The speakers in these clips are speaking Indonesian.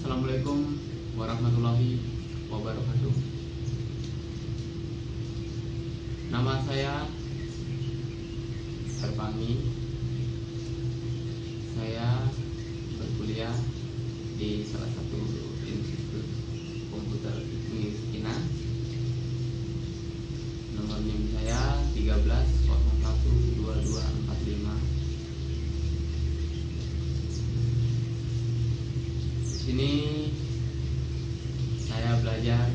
Assalamualaikum warahmatullahi wabarakatuh. Nama saya Herpami. Saya berkuliah di salah satu institut komputer di Cina. Nomor NIM saya 13012245. Di sini saya belajar,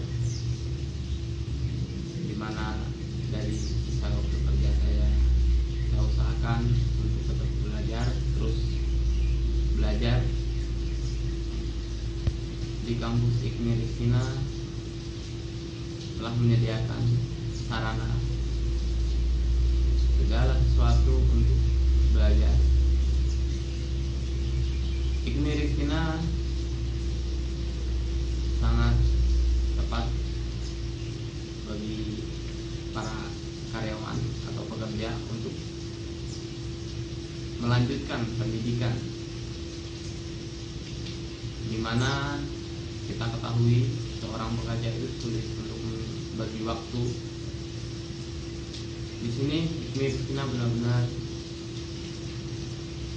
di mana dari sisa waktu kerja saya usahakan untuk tetap belajar, terus belajar. Di kampus IKMI Ristina telah menyediakan sarana segala sesuatu untuk belajar. IKMI Ristina sangat tepat bagi para karyawan atau pekerja untuk melanjutkan pendidikan, di mana kita ketahui seorang pekerja itu sulit untuk membagi waktu. Di sini IKMI Ristina benar-benar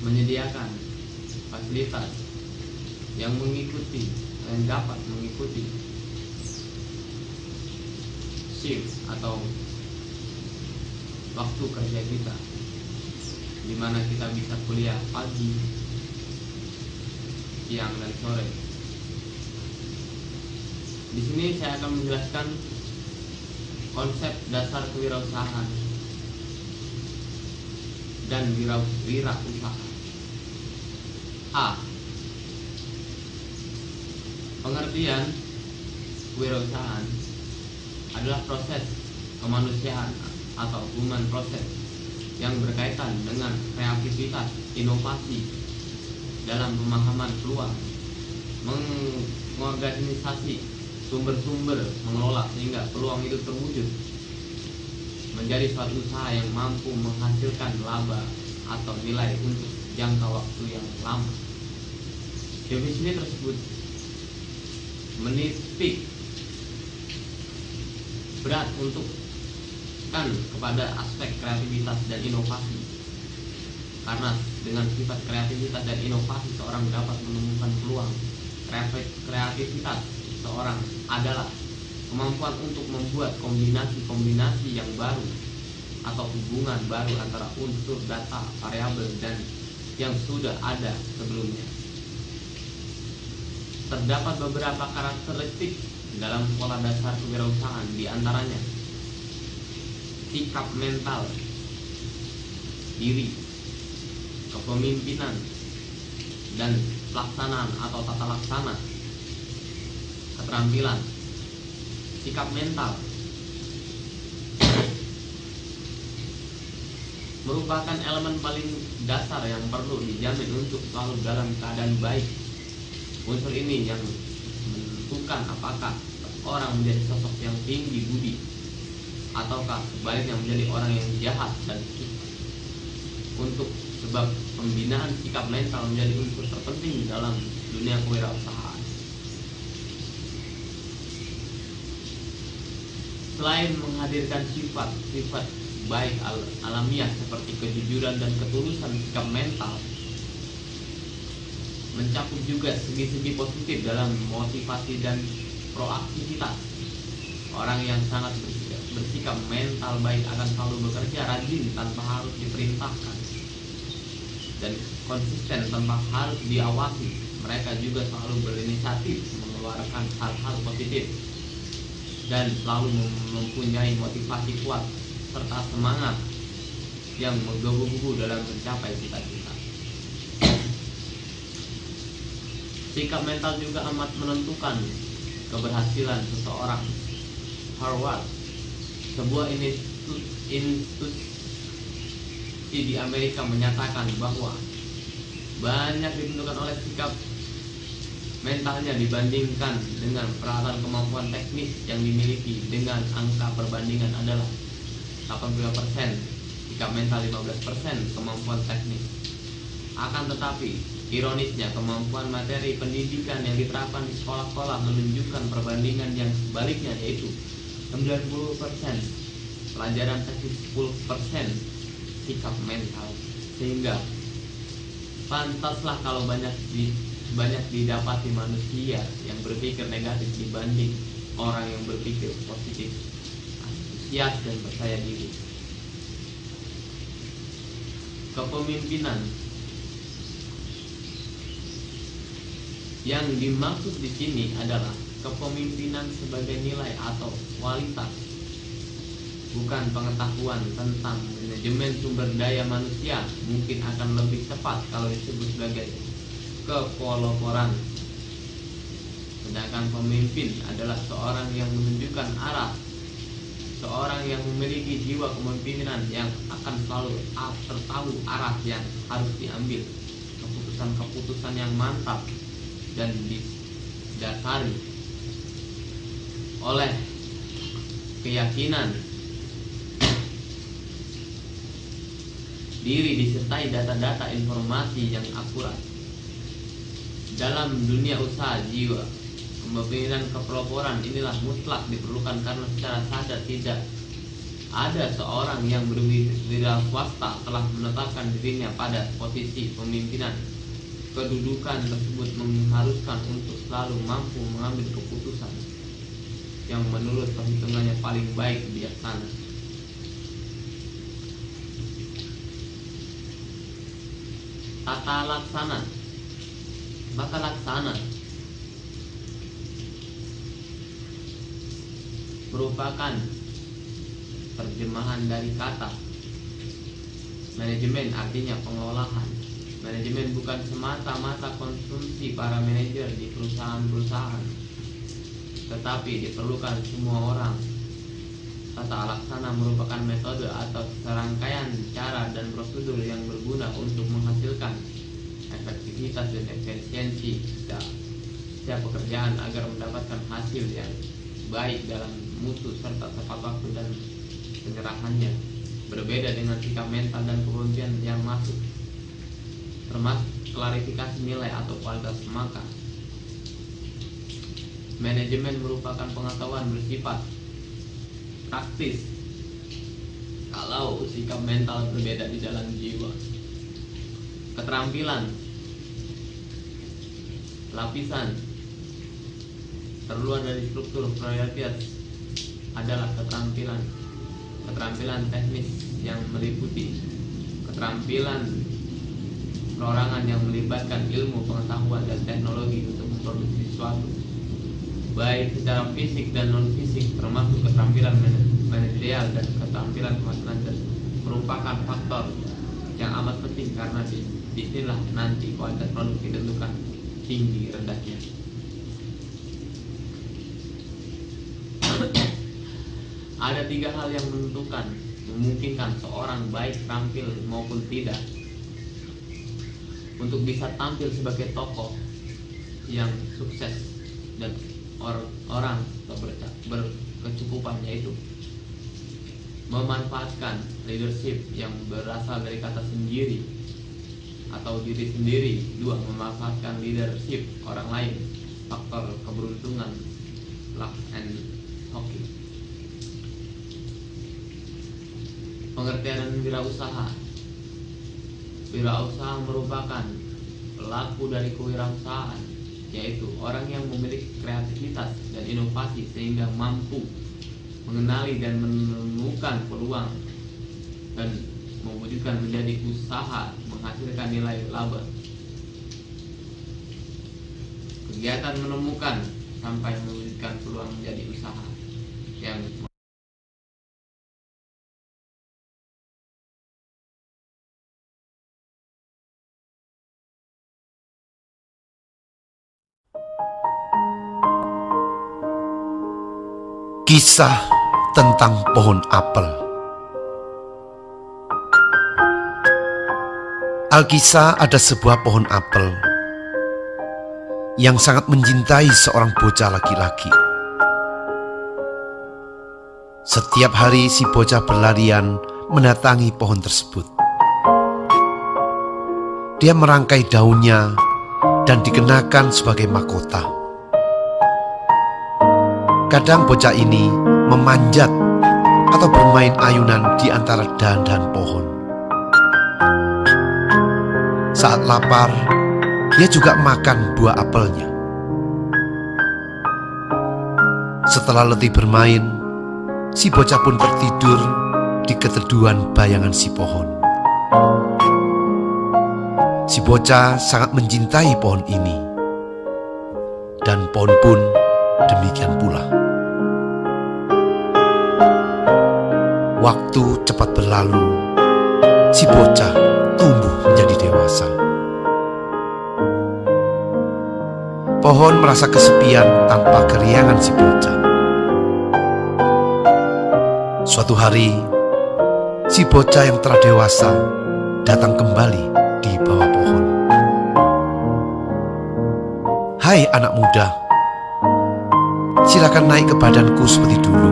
menyediakan fasilitas yang dapat mengikuti shift atau waktu kerja kita, di mana kita bisa kuliah pagi, siang, dan sore. Di sini saya akan menjelaskan konsep dasar kewirausahaan dan wirausaha. A. Pengertian kewirausahaan adalah proses kemanusiaan atau human process yang berkaitan dengan kreativitas, inovasi dalam pemahaman peluang, mengorganisasi sumber-sumber, mengelola sehingga peluang itu terwujud menjadi suatu usaha yang mampu menghasilkan laba atau nilai untuk jangka waktu yang lama. Definisi tersebut menitik berat untuk kepada aspek kreativitas dan inovasi, karena dengan sifat kreativitas dan inovasi seorang dapat menemukan peluang. Kreativitas seorang adalah kemampuan untuk membuat kombinasi-kombinasi yang baru atau hubungan baru antara unsur data, variabel, dan yang sudah ada sebelumnya. Terdapat beberapa karakteristik dalam pola dasar kewirausahaan, di antaranya sikap mental diri, kepemimpinan, dan pelaksanaan atau tata laksana. Keterampilan. Sikap mental merupakan elemen paling dasar yang perlu dijamin untuk selalu dalam keadaan baik. Unsur ini yang menentukan apakah orang menjadi sosok yang tinggi budi ataukah sebaliknya menjadi orang yang jahat dan susah. Untuk sebab pembinaan sikap mental menjadi unsur terpenting dalam dunia kewirausahaan. Selain menghadirkan sifat baik alamiah seperti kejujuran dan ketulusan, sikap mental mencakup juga segi-segi positif dalam motivasi dan proaktivitas. Orang yang sangat bersikap mental baik akan selalu bekerja rajin tanpa harus diperintahkan, dan konsisten tanpa harus diawasi. Mereka juga selalu berinisiatif mengeluarkan hal-hal positif dan selalu mempunyai motivasi kuat serta semangat yang menggebu-gebu dalam mencapai cita-cita. Sikap mental juga amat menentukan keberhasilan seseorang. Harvard, sebuah institusi di Amerika, menyatakan bahwa banyak ditentukan oleh sikap mentalnya dibandingkan dengan peralatan kemampuan teknis yang dimiliki. Dengan angka perbandingan adalah 85% sikap mental, 15% kemampuan teknis. Akan tetapi Ironisnya, kemampuan materi pendidikan yang diterapkan di sekolah-sekolah menunjukkan perbandingan yang sebaliknya, yaitu 90% pelajaran teknis, 10% sikap mental. Sehingga pantaslah kalau banyak didapati manusia yang berpikir negatif dibanding orang yang berpikir positif, antusias dan percaya diri. Kepemimpinan yang dimaksud di sini adalah kepemimpinan sebagai nilai atau kualitas, bukan pengetahuan tentang manajemen sumber daya manusia. Mungkin akan lebih tepat kalau disebut sebagai kepeloporan. Sedangkan pemimpin adalah seorang yang menunjukkan arah, seorang yang memiliki jiwa kepemimpinan yang akan selalu tahu arah yang harus diambil, keputusan-keputusan yang mantap dan didasari oleh keyakinan diri disertai data-data informasi yang akurat. Dalam dunia usaha jiwa, kepemimpinan kepeloporan inilah mutlak diperlukan karena secara sadar tidak ada seorang yang berwira swasta telah menetapkan dirinya pada posisi pemimpinan. Kedudukan tersebut mengharuskan untuk selalu mampu mengambil keputusan yang menurut perhitungannya paling baik bijaksana. Tata laksana merupakan terjemahan dari kata manajemen, artinya pengolahan. Manajemen bukan semata-mata konsumsi para manajer di perusahaan-perusahaan, tetapi diperlukan semua orang. Tata laksana merupakan metode atau serangkaian cara dan prosedur yang berguna untuk menghasilkan efektivitas dan efisiensi setiap pekerjaan agar mendapatkan hasil yang baik dalam mutu serta tepat waktu dan penyerahannya. Berbeda dengan sikap mental dan kepemimpinan yang termasuk klarifikasi nilai atau kualitas. Maka manajemen merupakan pengetahuan bersifat praktis. Kalau sikap mental berbeda di dalam jiwa, keterampilan lapisan terluar dari struktur prioritas adalah keterampilan teknis yang meliputi keterampilan perorangan yang melibatkan ilmu, pengetahuan, dan teknologi untuk memproduksi sesuatu, baik secara fisik dan non fisik, termasuk keterampilan manajerial dan keterampilan pemasaran, dan merupakan faktor yang amat penting karena disinilah nanti kualitas produk ditentukan tinggi rendahnya. Ada 3 hal yang memungkinkan seorang baik tampil maupun tidak. Untuk bisa tampil sebagai tokoh yang sukses dan orang berkecukupan, yaitu memanfaatkan leadership yang berasal dari kata sendiri atau diri sendiri. 2. Memanfaatkan leadership orang lain, faktor keberuntungan, luck and hoki. Pengertian wirausaha. Wirausaha merupakan pelaku dari kewirausahaan, yaitu orang yang memiliki kreativitas dan inovasi sehingga mampu mengenali dan menemukan peluang dan mewujudkan menjadi usaha menghasilkan nilai laba. Kegiatan menemukan sampai mewujudkan peluang menjadi usaha yang Kisah tentang pohon apel. Alkisah ada sebuah pohon apel yang sangat mencintai seorang bocah laki-laki. Setiap hari si bocah berlarian mendatangi pohon tersebut. Dia merangkai daunnya dan dikenakan sebagai mahkota. Kadang bocah ini memanjat atau bermain ayunan di antara dahan-dahan pohon. Saat lapar, dia juga makan buah apelnya. Setelah letih bermain, si bocah pun tertidur di keteduhan bayangan si pohon. Si bocah sangat mencintai pohon ini, dan pohon pun demikian pula. Waktu cepat berlalu, si bocah tumbuh menjadi dewasa. Pohon merasa kesepian tanpa keriangan si bocah. Suatu hari, si bocah yang telah dewasa datang kembali di bawah pohon. "Hai anak muda, silakan naik ke badanku seperti dulu,"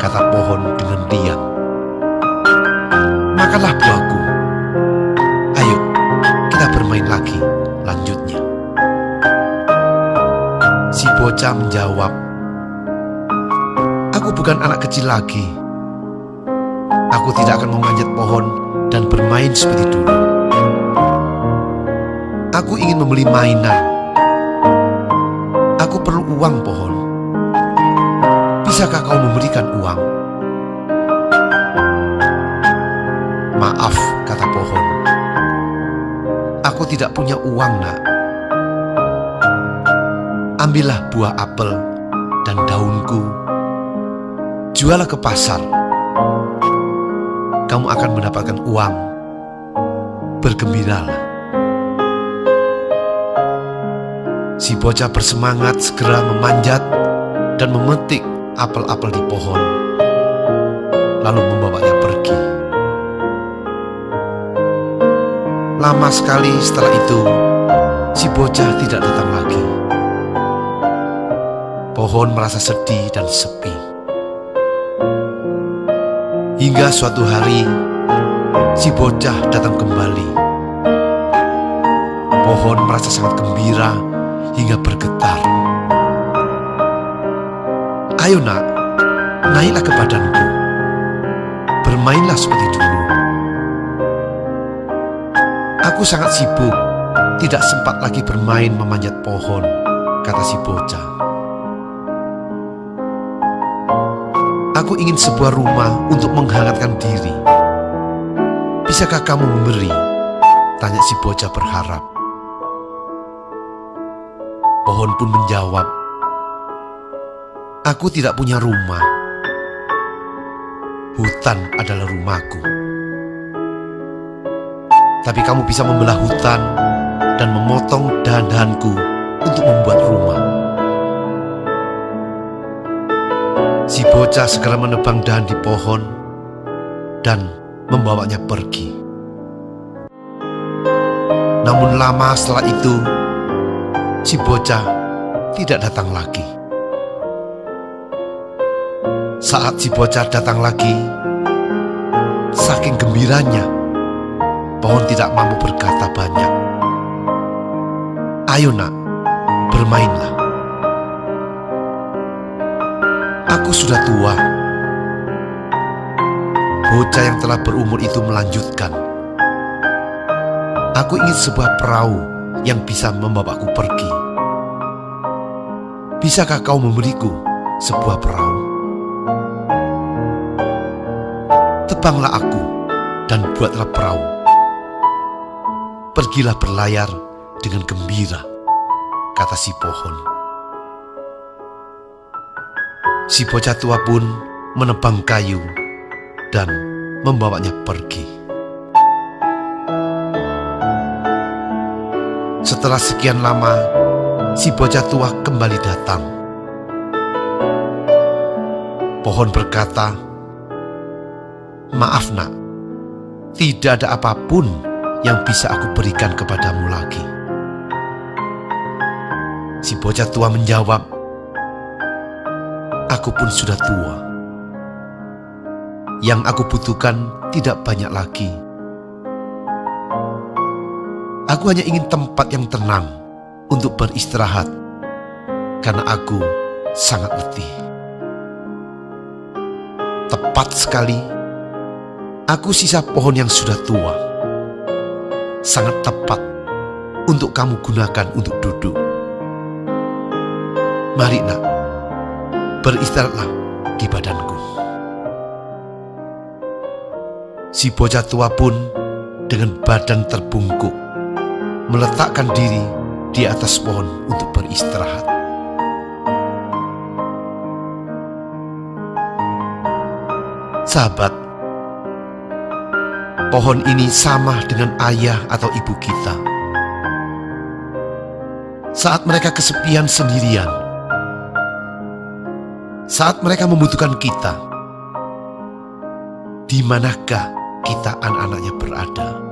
kata pohon dengan riang. "Makanlah buahku. Ayo, kita bermain lagi," lanjutnya. Si bocah menjawab, "Aku bukan anak kecil lagi. Aku tidak akan memanjat pohon dan bermain seperti dulu. Aku ingin membeli mainan. Aku perlu uang, pohon. Bisakah kau memberikan uang?" "Maaf," kata pohon. "Aku tidak punya uang, nak. Ambillah buah apel dan daunku. Jualah ke pasar. Kamu akan mendapatkan uang. Bergembiralah." Si bocah bersemangat segera memanjat dan memetik apel-apel di pohon, lalu membawanya pergi. Lama sekali setelah itu, si bocah tidak datang lagi. Pohon merasa sedih dan sepi. Hingga suatu hari, si bocah datang kembali. Pohon merasa sangat gembira hingga bergetar. "Ayo nak, naiklah ke badanku. Bermainlah seperti dulu." "Aku sangat sibuk, tidak sempat lagi bermain memanjat pohon," kata si bocah. "Aku ingin sebuah rumah untuk menghangatkan diri. Bisakah kamu memberi?" tanya si bocah berharap. Pohon pun menjawab, "Aku tidak punya rumah. Hutan adalah rumahku. Tapi kamu bisa membelah hutan dan memotong dahan-dahanku untuk membuat rumah." Si bocah segera menebang dahan di pohon dan membawanya pergi. Namun lama setelah itu, si bocah tidak datang lagi. Saat si bocah datang lagi, saking gembiranya, pohon tidak mampu berkata banyak. "Ayo nak, bermainlah. Aku sudah tua." Bocah yang telah berumur itu melanjutkan, "Aku ingin sebuah perahu yang bisa membawaku pergi. Bisakah kau memberiku sebuah perahu? Tebanglah aku dan buatlah perahu. Pergilah berlayar dengan gembira," kata si pohon. Si bocah tua pun menebang kayu dan membawanya pergi. Setelah sekian lama, si bocah tua kembali datang. Pohon berkata, "Maaf nak, tidak ada apapun yang bisa aku berikan kepadamu lagi." Si bocah tua menjawab, "Aku pun sudah tua. Yang aku butuhkan tidak banyak lagi. Aku hanya ingin tempat yang tenang untuk beristirahat, karena aku sangat letih. Tepat sekali, aku sisa pohon yang sudah tua. Sangat tepat untuk kamu gunakan untuk duduk. Mari nak, beristirahatlah di badanku. Si bocah tua pun dengan badan terbungkuk meletakkan diri di atas pohon untuk beristirahat. Sahabat, pohon ini sama dengan ayah atau ibu kita. Saat mereka kesepian sendirian, saat mereka membutuhkan kita, di manakah kita anak-anaknya berada?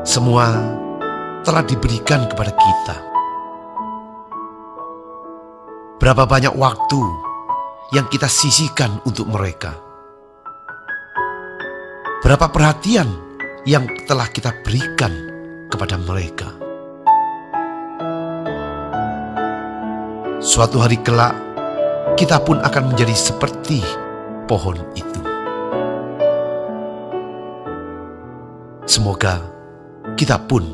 Semua telah diberikan kepada kita. Berapa banyak waktu yang kita sisihkan untuk mereka? Berapa perhatian yang telah kita berikan kepada mereka? Suatu hari kelak, kita pun akan menjadi seperti pohon itu. Semoga kita pun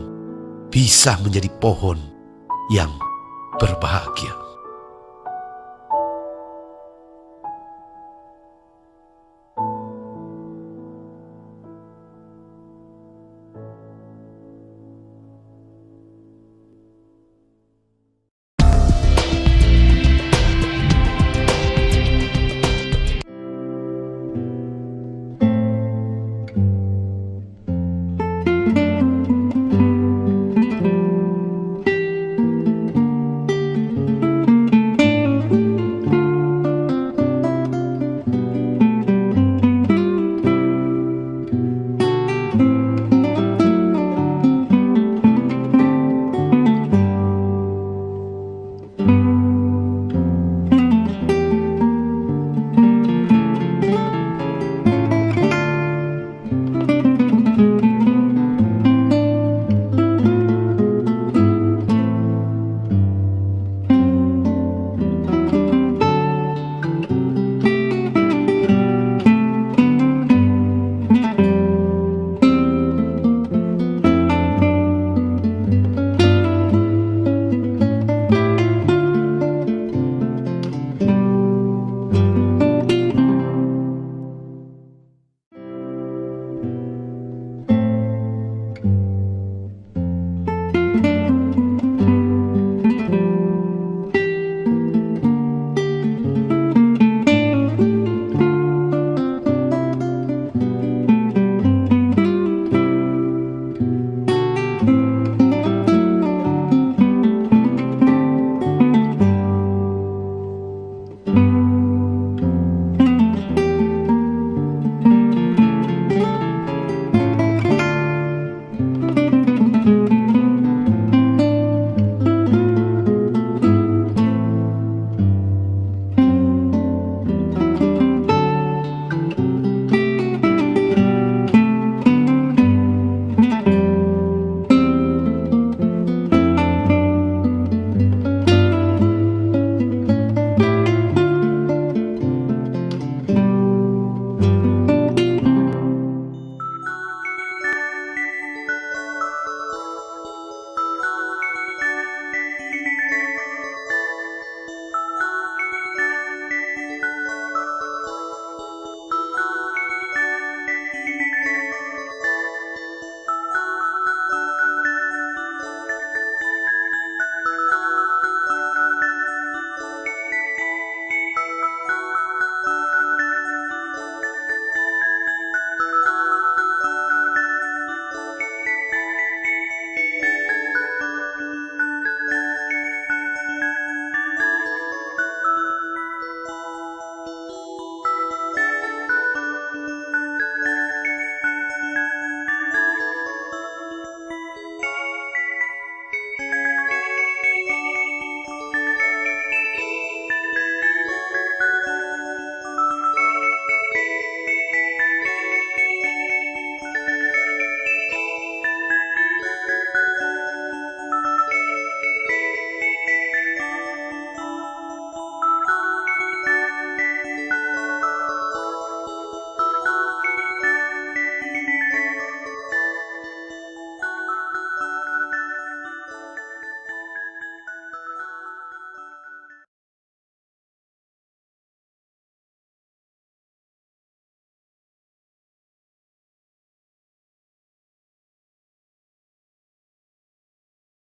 bisa menjadi pohon yang berbahagia.